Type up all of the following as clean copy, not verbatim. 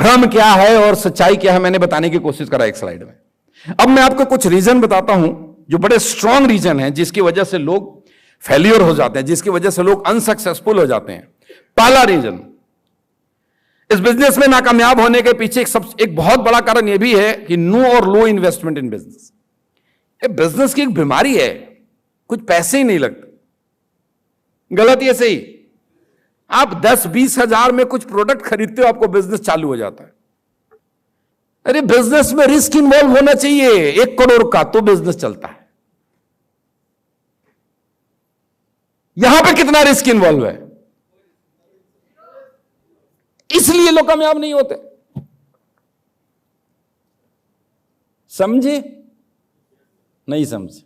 भ्रम क्या है और सच्चाई क्या है मैंने बताने की कोशिश करा एक स्लाइड में। अब मैं आपको कुछ रीजन बताता हूं जो बड़े स्ट्रांग रीजन हैं जिसकी वजह से लोग फेल्योर हो जाते हैं, जिसकी वजह से लोग अनसक्सेसफुल हो जाते हैं। पहला रीजन, इस बिजनेस में नाकामयाब होने के पीछे एक बहुत बड़ा कारण यह भी है कि नो और लो इन्वेस्टमेंट इन बिजनेस। ये बिजनेस की एक बीमारी है, कुछ पैसे ही नहीं लगते। गलत ये सही, आप 10-20 हजार में कुछ प्रोडक्ट खरीदते हो, आपको बिजनेस चालू हो जाता है। अरे बिजनेस में रिस्क इन्वॉल्व होना चाहिए 1 करोड़ का, तो बिजनेस चलता है। यहां पे कितना रिस्क इन्वॉल्व है, इसलिए लोग कामयाब नहीं होते। समझे? नहीं समझे?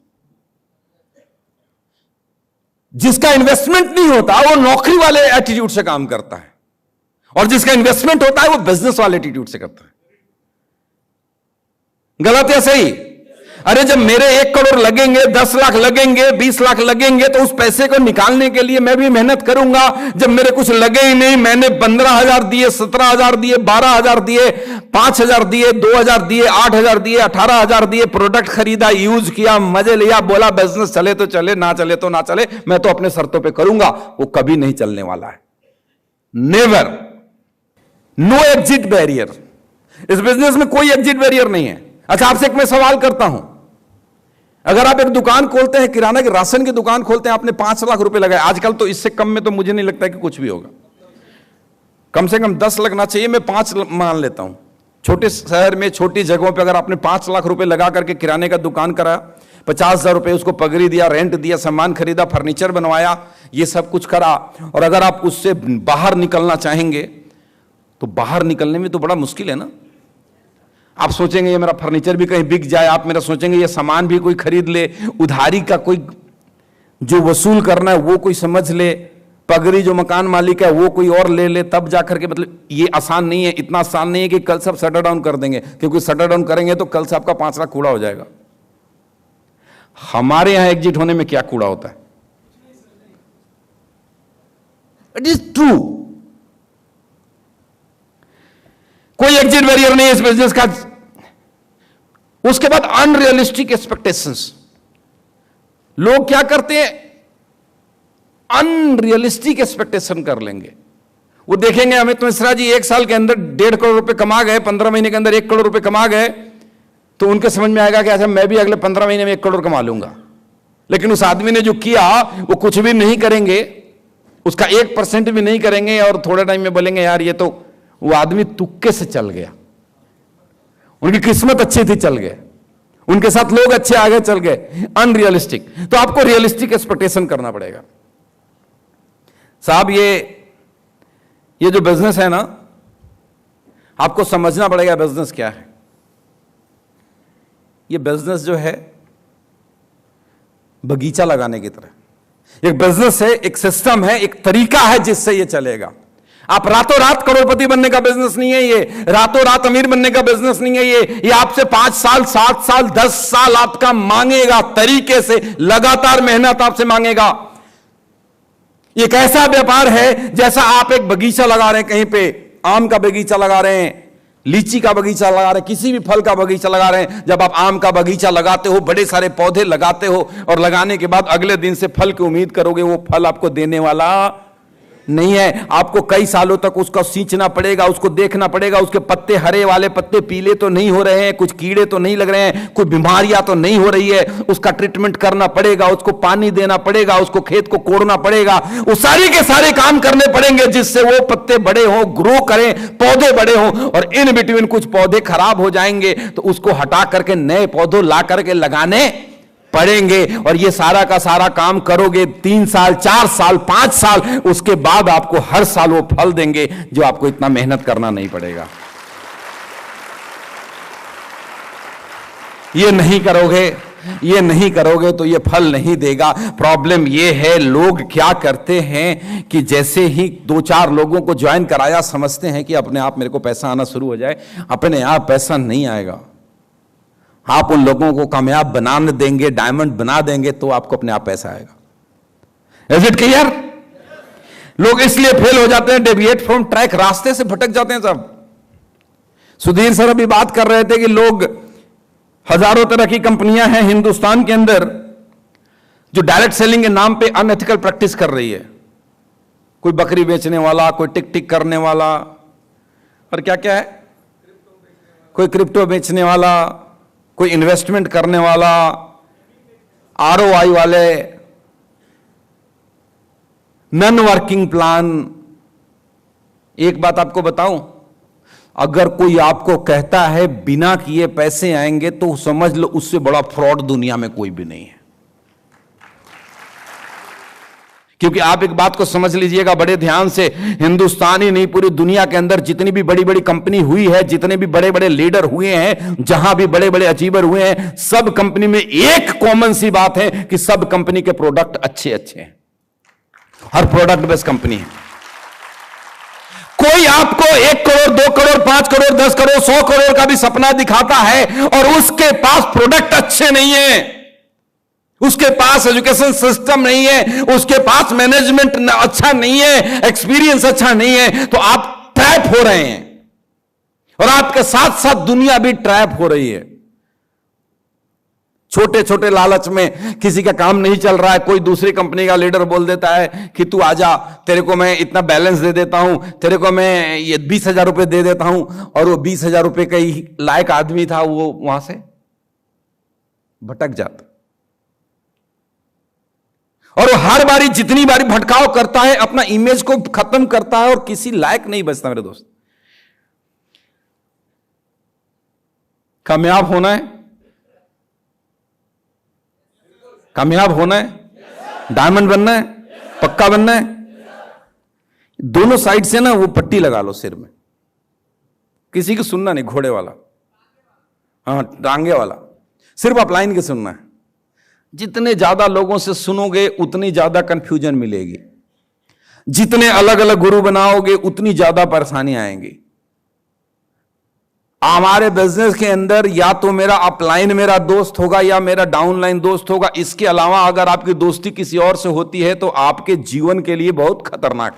जिसका इन्वेस्टमेंट नहीं होता वो नौकरी वाले एटीट्यूड से काम करता है, और जिसका इन्वेस्टमेंट होता है वो बिजनेस वाले एटीट्यूड से करता है। गलत या सही? अरे जब मेरे 1 करोड़ लगेंगे, 10 लाख लगेंगे, 20 लाख लगेंगे, तो उस पैसे को निकालने के लिए मैं भी मेहनत करूंगा। जब मेरे कुछ लगे ही नहीं, मैंने 15,000 दिए, 17,000 दिए, 12,000 दिए, 5,000 दिए, 2,000 दिए, 8,000 दिए, 18,000 दिए, प्रोडक्ट खरीदा, यूज किया, मजे लिया, बोला बिजनेस चले तो चले, ना चले तो ना चले, मैं तो अपने शर्तों पे करूंगा, वो कभी नहीं चलने वाला है। नेवर। No exit barrier. इस बिजनेस में कोई एग्जिट बैरियर नहीं है। अच्छा, आपसे एक मैं सवाल करता हूं, अगर आप एक दुकान खोलते हैं, किराना की राशन की दुकान खोलते हैं, आपने 5 लाख रुपए लगाए, आजकल तो इससे कम में तो मुझे नहीं लगता कि कुछ भी होगा, कम से कम 10 लगना चाहिए, मैं 5 मान लेता हूं। छोटे शहर में, छोटी जगहों पे अगर आपने 5 लाख रुपए लगा करके किराने का दुकान कराया, 50,000 रुपए उसको पगड़ी दिया, रेंट दिया, सामान खरीदा, फर्नीचर बनवाया, ये सब कुछ करा, और अगर आप उससे बाहर निकलना चाहेंगे तो बाहर निकलने में तो बड़ा मुश्किल है ना। आप सोचेंगे ये मेरा फर्नीचर भी कहीं बिक जाए, आप मेरा सोचेंगे ये सामान भी कोई खरीद ले, उधारी का कोई जो वसूल करना है वो कोई समझ ले, पगड़ी जो मकान मालिक है वो कोई और ले ले, तब जाकर के, मतलब ये आसान नहीं है। इतना आसान नहीं है कि कल सब शटर डाउन कर देंगे, क्योंकि शटर डाउन करेंगे तो कल से आपका 5 लाख कूड़ा हो जाएगा। हमारे यहां एग्जिट होने में क्या कूड़ा होता है? इट इज ट्रू, कोई एग्जिट बैरियर नहीं है इस बिजनेस का। उसके बाद अनरियलिस्टिक एक्सपेक्टेशंस। लोग क्या करते हैं, अनरियलिस्टिक एक्सपेक्टेशन कर लेंगे। वो देखेंगे अमित मिश्रा जी 1 साल के अंदर 1.5 करोड़ रुपए कमा गए, 15 महीने के अंदर 1 करोड़ रुपए कमा गए, तो उनके समझ में आएगा कि अच्छा मैं भी अगले 15 महीने में 1 करोड़ कमा लूंगा। लेकिन उस आदमी ने जो किया वो कुछ भी नहीं करेंगे, उसका 1% भी नहीं करेंगे, और थोड़े टाइम में बोलेंगे यार ये तो वो आदमी तुक्के से चल गया, उनकी किस्मत अच्छी थी, चल गए, उनके साथ लोग अच्छे आगे चल गए। अनरियलिस्टिक। तो आपको रियलिस्टिक एक्सपेक्टेशन करना पड़ेगा। साहब ये जो बिजनेस है ना, आपको समझना पड़ेगा बिजनेस क्या है। ये बिजनेस जो है बगीचा लगाने की तरह एक बिजनेस है, एक सिस्टम है, एक तरीका है जिससे ये चलेगा। आप रातों रात करोड़पति बनने का बिजनेस नहीं है ये, रातों रात अमीर बनने का बिजनेस नहीं है ये आपसे 5 साल, 7 साल, 10 साल आपका मांगेगा, तरीके से लगातार मेहनत आपसे मांगेगा। एक ऐसा व्यापार है जैसा आप एक बगीचा लगा रहे हैं, कहीं पे आम का बगीचा लगा रहे हैं, लीची का बगीचा लगा रहे हैं, किसी भी फल का बगीचा लगा रहे हैं। जब आप आम का बगीचा लगाते हो, बड़े सारे पौधे लगाते हो, और लगाने के बाद अगले दिन से फल की उम्मीद करोगे, वो फल आपको देने वाला नहीं है। आपको कई सालों तक उसका सींचना पड़ेगा, उसको देखना पड़ेगा, उसके पत्ते, हरे वाले पत्ते पीले तो नहीं हो रहे हैं, कुछ कीड़े तो नहीं लग रहे हैं, कोई बीमारियां तो नहीं हो रही है, उसका ट्रीटमेंट करना पड़ेगा, उसको पानी देना पड़ेगा, उसको खेत को कोड़ना पड़ेगा, वो सारे के सारे काम करने पड़ेंगे जिससे वो पत्ते बड़े हों, ग्रो करें, पौधे बड़े हों। और इन बिटवीन कुछ पौधे खराब हो जाएंगे तो उसको हटा करके नए पौधे ला करके लगाने पड़ेंगे। और ये सारा का सारा काम करोगे 3 साल, 4 साल, 5 साल, उसके बाद आपको हर साल वो फल देंगे जो आपको इतना मेहनत करना नहीं पड़ेगा। ये नहीं करोगे तो ये फल नहीं देगा। प्रॉब्लम ये है, लोग क्या करते हैं कि जैसे ही 2-4 लोगों को ज्वाइन कराया, समझते हैं कि अपने आप मेरे को पैसा आना शुरू हो जाए। अपने आप पैसा नहीं आएगा। आप उन लोगों को कामयाब बना देंगे, डायमंड बना देंगे, तो आपको अपने आप पैसा आएगा। Is it clear? लोग इसलिए फेल हो जाते हैं, डेविएट फ्रॉम ट्रैक, रास्ते से भटक जाते हैं सब। सुधीर सर अभी बात कर रहे थे कि लोग, हजारों तरह की कंपनियां हैं हिंदुस्तान के अंदर जो डायरेक्ट सेलिंग के नाम पे अनएथिकल प्रैक्टिस कर रही है। कोई बकरी बेचने वाला, कोई टिक टिक करने वाला, और क्या क्या है, कोई क्रिप्टो बेचने वाला, कोई इन्वेस्टमेंट करने वाला, ROI वाले, नॉन वर्किंग प्लान। एक बात आपको बताऊं, अगर कोई आपको कहता है बिना किए पैसे आएंगे तो समझ लो उससे बड़ा फ्रॉड दुनिया में कोई भी नहीं है। क्योंकि आप एक बात को समझ लीजिएगा बड़े ध्यान से, हिंदुस्तान ही नहीं पूरी दुनिया के अंदर जितनी भी बड़ी बड़ी कंपनी हुई है, जितने भी बड़े बड़े लीडर हुए हैं, जहां भी बड़े बड़े अचीवर हुए हैं, सब कंपनी में एक कॉमन सी बात है कि सब कंपनी के प्रोडक्ट अच्छे अच्छे हैं। हर प्रोडक्ट बेस्ड कंपनी है। कोई आपको 1 करोड़ 2 करोड़ 5 करोड़ 10 करोड़ 100 करोड़ का भी सपना दिखाता है और उसके पास प्रोडक्ट अच्छे नहीं है, उसके पास एजुकेशन सिस्टम नहीं है, उसके पास मैनेजमेंट अच्छा नहीं है, एक्सपीरियंस अच्छा नहीं है, तो आप ट्रैप हो रहे हैं और आपके साथ साथ दुनिया भी ट्रैप हो रही है। छोटे छोटे लालच में किसी का काम नहीं चल रहा है, कोई दूसरी कंपनी का लीडर बोल देता है कि तू आजा, तेरे को मैं इतना बैलेंस दे देता हूं, तेरे को मैं ये 20,000 रुपए दे देता हूं, और वो 20,000 रुपए का ही लायक आदमी था, वो वहां से भटक जाता। और वो हर बारी जितनी बारी भटकाव करता है अपना इमेज को खत्म करता है और किसी लायक नहीं बचता। मेरे दोस्त, कामयाब होना है, कामयाब होना है, डायमंड बनना है, पक्का बनना है, दोनों साइड से ना वो पट्टी लगा लो सिर में। किसी की सुनना नहीं, घोड़े वाला, हाँ टांगे वाला, सिर्फ अपलाइन के सुनना है। जितने ज्यादा लोगों से सुनोगे उतनी ज्यादा कंफ्यूजन मिलेगी, जितने अलग अलग गुरु बनाओगे उतनी ज्यादा परेशानी आएंगी। हमारे बिजनेस के अंदर या तो मेरा अपलाइन मेरा दोस्त होगा या मेरा डाउनलाइन दोस्त होगा। इसके अलावा अगर आपकी दोस्ती किसी और से होती है तो आपके जीवन के लिए बहुत खतरनाक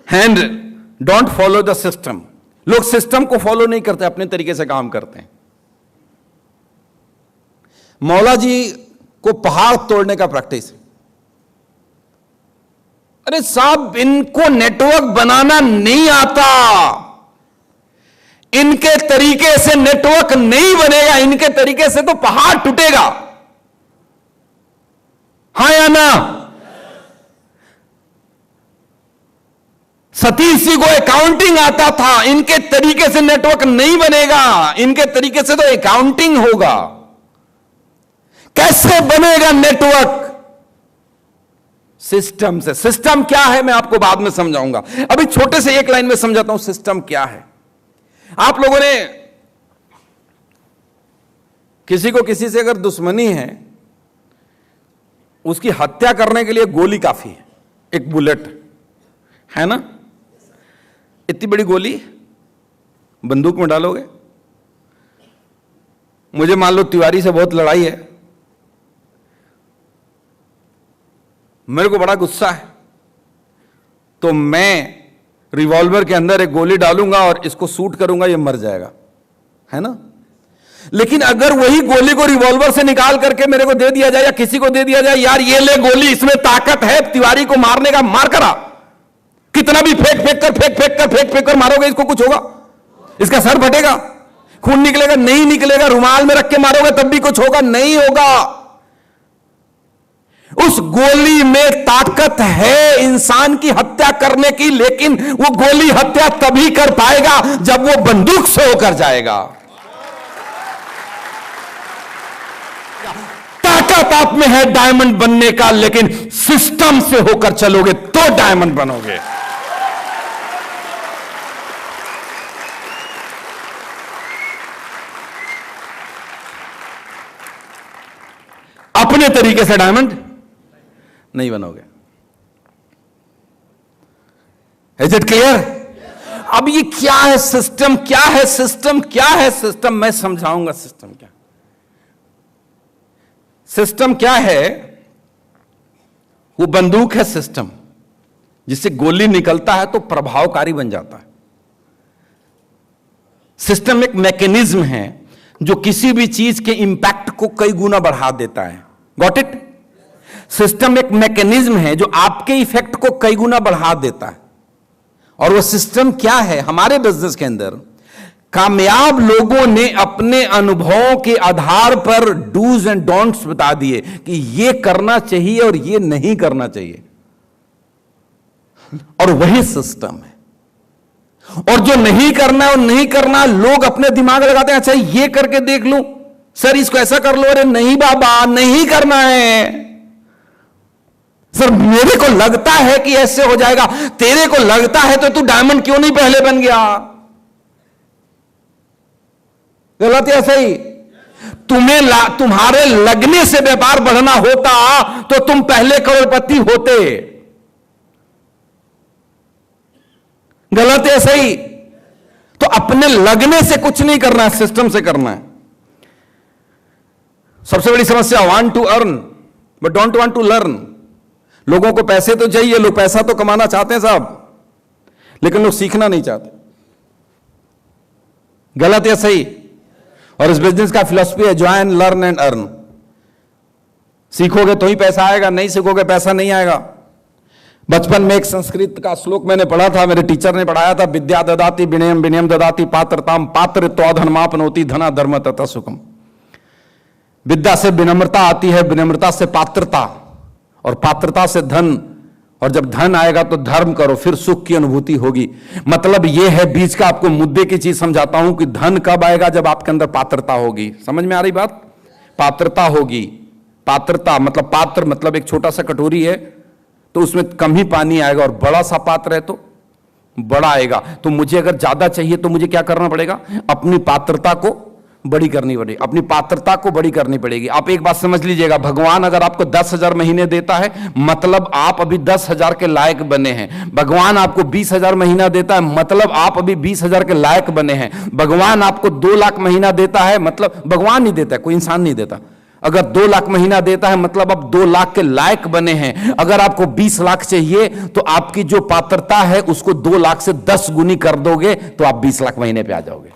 है। And don't follow the system. लोग सिस्टम को फॉलो नहीं करते, अपने तरीके से काम करते हैं। मौला जी को पहाड़ तोड़ने का प्रैक्टिस। अरे साहब, इनको नेटवर्क बनाना नहीं आता, इनके तरीके से नेटवर्क नहीं बनेगा, इनके तरीके से तो पहाड़ टूटेगा। हाँ या ना? सतीश जी को अकाउंटिंग आता था, इनके तरीके से नेटवर्क नहीं बनेगा, इनके तरीके से तो अकाउंटिंग होगा। कैसे बनेगा नेटवर्क? सिस्टम से। सिस्टम क्या है मैं आपको बाद में समझाऊंगा, अभी छोटे से एक लाइन में समझाता हूं सिस्टम क्या है। आप लोगों ने किसी को किसी से अगर दुश्मनी है, उसकी हत्या करने के लिए गोली काफी है, एक बुलेट है ना। इतनी बड़ी गोली बंदूक में डालोगे, मुझे मान लो तिवारी से बहुत लड़ाई है, मेरे को बड़ा गुस्सा है, तो मैं रिवॉल्वर के अंदर एक गोली डालूंगा और इसको शूट करूंगा, ये मर जाएगा, है ना। लेकिन अगर वही गोली को रिवॉल्वर से निकाल करके मेरे को दे दिया जाए या किसी को दे दिया जाए, यार ये ले गोली, इसमें ताकत है तिवारी को मारने का, मार करा, कितना भी फेंक कर मारोगे, इसको कुछ होगा? इसका सर फटेगा, खून निकलेगा? नहीं निकलेगा। रुमाल में रख के मारोगे तब भी कुछ होगा? नहीं होगा। उस गोली में ताकत है इंसान की हत्या करने की, लेकिन वो गोली हत्या तभी कर पाएगा जब वो बंदूक से होकर जाएगा। ताकत आप में है डायमंड बनने का, लेकिन सिस्टम से होकर चलोगे तो डायमंड बनोगे। अपने तरीके से डायमंड नहीं बनोगे। Is it clear? अब ये क्या है सिस्टम? क्या है सिस्टम? क्या है सिस्टम? मैं समझाऊंगा सिस्टम क्या। सिस्टम क्या है? वो बंदूक है सिस्टम, जिससे गोली निकलता है तो प्रभावकारी बन जाता है। सिस्टम एक मैकेनिज्म है जो किसी भी चीज के इंपैक्ट को कई गुना बढ़ा देता है। Got it? सिस्टम एक मैकेनिज्म है जो आपके इफेक्ट को कई गुना बढ़ा देता है। और वो सिस्टम क्या है? हमारे बिजनेस के अंदर कामयाब लोगों ने अपने अनुभवों के आधार पर डूज एंड डोंट्स बता दिए कि ये करना चाहिए और ये नहीं करना चाहिए, और वही सिस्टम है। और जो नहीं करना है और नहीं करना, लोग अपने दिमाग लगाते हैं, अच्छा ये करके देख लूं, सर इसको ऐसा कर लो, अरे नहीं बाबा नहीं करना है, सर मेरे को लगता है कि ऐसे हो जाएगा, तेरे को लगता है तो तू डायमंड क्यों नहीं पहले बन गया? गलत या सही? तुम्हारे लगने से व्यापार बढ़ना होता तो तुम पहले करोड़पति होते। गलत या सही? तो अपने लगने से कुछ नहीं करना है, सिस्टम से करना है। सबसे बड़ी समस्या, want to earn but don't want to learn. लोगों को पैसे तो चाहिए, लोग पैसा तो कमाना चाहते हैं साहब, लेकिन लोग सीखना नहीं चाहते। गलत या सही? और इस बिजनेस का फिलॉसफी है ज्वाइन, लर्न एंड अर्न। सीखोगे तो ही पैसा आएगा, नहीं सीखोगे पैसा नहीं आएगा। बचपन में एक संस्कृत का श्लोक मैंने पढ़ा था, मेरे टीचर ने पढ़ाया था, विद्या ददाति विनयम, विनयम ददाति पात्रताम, पात्रत्वा धर्मापनोति, धना धर्म तथा सुखम। विद्या से विनम्रता आती है, विनम्रता से पात्रता, और पात्रता से धन, और जब धन आएगा तो धर्म करो, फिर सुख की अनुभूति होगी। मतलब यह है, बीच का आपको मुद्दे की चीज समझाता हूं कि धन कब आएगा? जब आपके अंदर पात्रता होगी। समझ में आ रही बात? पात्रता होगी। पात्रता मतलब, पात्र मतलब एक छोटा सा कटोरी है तो उसमें कम ही पानी आएगा, और बड़ा सा पात्र है तो बड़ा आएगा। तो मुझे अगर ज्यादा चाहिए तो मुझे क्या करना पड़ेगा? अपनी पात्रता को बड़ी करनी पड़ेगी, अपनी पात्रता को बड़ी करनी पड़ेगी। आप एक बात समझ लीजिएगा, भगवान अगर आपको 10,000 महीने देता है, मतलब आप अभी 10,000 के लायक बने हैं। भगवान आपको 20,000 महीना देता है, मतलब आप अभी 20,000 के लायक बने हैं। भगवान आपको 2 लाख महीना देता है, मतलब भगवान नहीं देता है, कोई इंसान नहीं देता। अगर 2 लाख महीना देता है मतलब आप 2 लाख के लायक बने हैं। अगर आपको 20 लाख चाहिए तो आपकी जो पात्रता है उसको 2 लाख से 10 गुनी कर दोगे तो आप 20 लाख महीने पे आ जाओगे।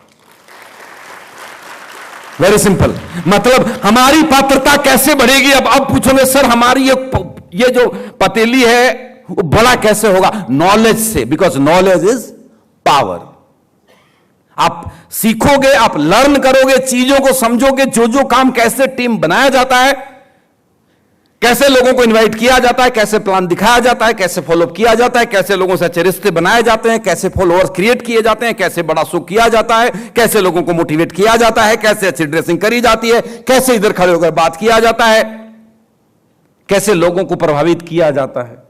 Very simple. मतलब हमारी पात्रता कैसे बढ़ेगी? अब पूछोगे सर हमारी ये जो पतीली है वो बड़ा कैसे होगा? नॉलेज से, बिकॉज नॉलेज इज पावर। आप सीखोगे, आप लर्न करोगे, चीजों को समझोगे, जो काम कैसे टीम बनाया जाता है, कैसे लोगों को इनवाइट किया जाता है, कैसे प्लान दिखाया जाता है, कैसे फॉलोअप किया जाता है, कैसे लोगों से अच्छे रिश्ते बनाए जाते हैं, कैसे फॉलोअर्स क्रिएट किए जाते हैं, कैसे बड़ा शो किया जाता है, कैसे लोगों को मोटिवेट किया जाता है, कैसे अच्छी ड्रेसिंग करी जाती है, कैसे इधर खड़े होकर बात किया जाता है, कैसे लोगों को प्रभावित किया जाता है।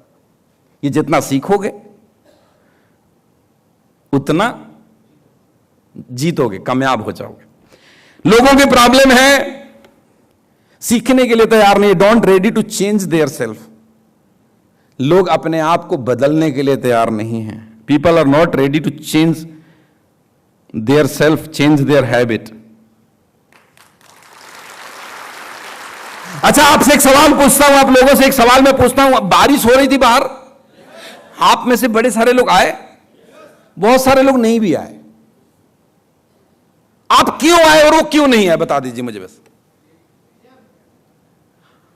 ये जितना सीखोगे उतना जीतोगे, कामयाब हो जाओगे। लोगों की प्रॉब्लम है सीखने के लिए तैयार नहीं, don't ready to change their self. लोग अपने आप को बदलने के लिए तैयार नहीं हैं। People are not ready to change their self, change their habit. अच्छा, आपसे एक सवाल पूछता हूं, आप लोगों से एक सवाल मैं पूछता हूं। बारिश हो रही थी बाहर, आप में से बड़े सारे लोग आए, बहुत सारे लोग नहीं भी आए। आप क्यों आए और वो क्यों नहीं आए, बता दीजिए मुझे बस।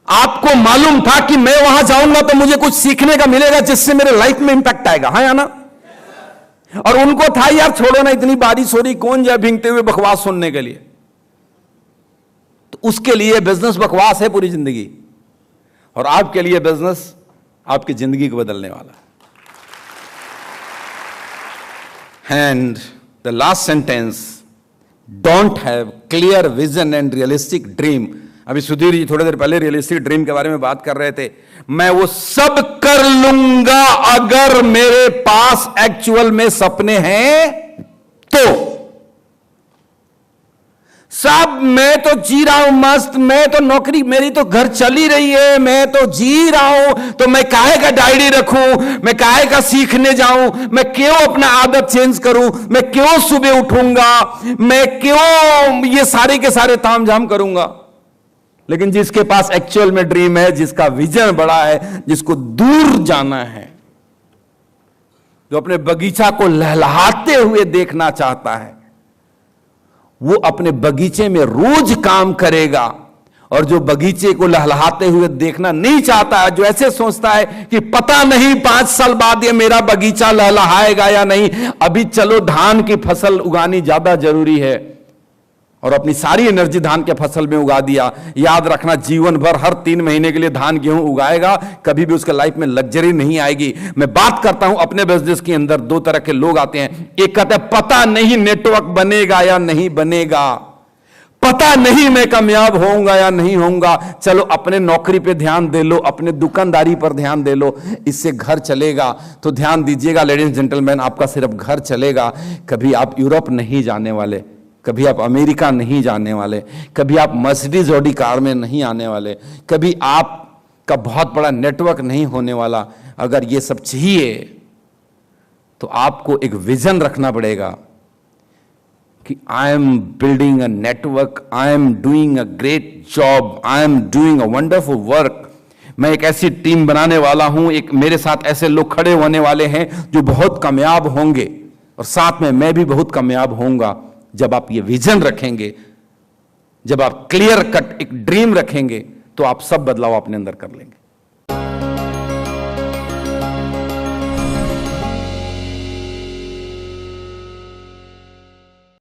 आपको मालूम था कि मैं वहां जाऊंगा तो मुझे कुछ सीखने का मिलेगा जिससे मेरे लाइफ में इंपैक्ट आएगा, हाँ या ना? और उनको था यार छोड़ो ना, इतनी बारिश हो रही, कौन जाए भींगते हुए बकवास सुनने के लिए। तो उसके लिए बिजनेस बकवास है पूरी जिंदगी, और आपके लिए बिजनेस आपकी जिंदगी को बदलने वाला है। And the last sentence, don't have clear vision and realistic dream. अभी सुधीर जी थोड़ी देर पहले रियलिस्टिक ड्रीम के बारे में बात कर रहे थे। मैं वो सब कर लूंगा अगर मेरे पास एक्चुअल में सपने हैं तो। सब मैं तो जी रहा हूं मस्त, मैं तो नौकरी, मेरी तो घर चली रही है, मैं तो जी रहा हूं, तो मैं काहे का डायरी रखूं, मैं काहे का सीखने जाऊं, मैं क्यों अपना आदत चेंज करूं, मैं क्यों सुबह उठूंगा, मैं क्यों ये सारे के सारे तामझाम करूंगा। लेकिन जिसके पास एक्चुअल में ड्रीम है, जिसका विजन बड़ा है, जिसको दूर जाना है, जो अपने बगीचा को लहलहाते हुए देखना चाहता है, वो अपने बगीचे में रोज काम करेगा। और जो बगीचे को लहलहाते हुए देखना नहीं चाहता है, जो ऐसे सोचता है कि पता नहीं 5 साल बाद ये मेरा बगीचा लहलहाएगा या नहीं, अभी चलो धान की फसल उगानी ज्यादा जरूरी है, और अपनी सारी एनर्जी धान के फसल में उगा दिया। याद रखना, जीवन भर हर 3 महीने के लिए धान गेहूं उगाएगा, कभी भी उसके लाइफ में लग्जरी नहीं आएगी। मैं बात करता हूं अपने बिजनेस के अंदर 2 तरह के लोग आते हैं। एक कहते हैं पता नहीं नेटवर्क बनेगा या नहीं बनेगा, पता नहीं मैं कामयाब होऊंगा या नहीं होऊंगा, चलो अपने नौकरी पे ध्यान दे लो, अपने दुकानदारी पर ध्यान दे लो, इससे घर चलेगा। तो ध्यान दीजिएगा लेडीज जेंटलमैन, आपका सिर्फ घर चलेगा, कभी आप यूरोप नहीं जाने वाले, कभी आप अमेरिका नहीं जाने वाले, कभी आप मर्सिडीज ऑडी कार में नहीं आने वाले, कभी आपका बहुत बड़ा नेटवर्क नहीं होने वाला। अगर ये सब चाहिए तो आपको एक विजन रखना पड़ेगा कि I am building a network, I am doing a great job, I am doing a wonderful work. मैं एक ऐसी टीम बनाने वाला हूं, एक मेरे साथ ऐसे लोग खड़े होने वाले हैं जो बहुत कामयाब होंगे, और साथ में मैं भी बहुत कामयाब होऊंगा। जब आप ये विजन रखेंगे, जब आप क्लियर कट एक ड्रीम रखेंगे, तो आप सब बदलाव अपने अंदर कर लेंगे।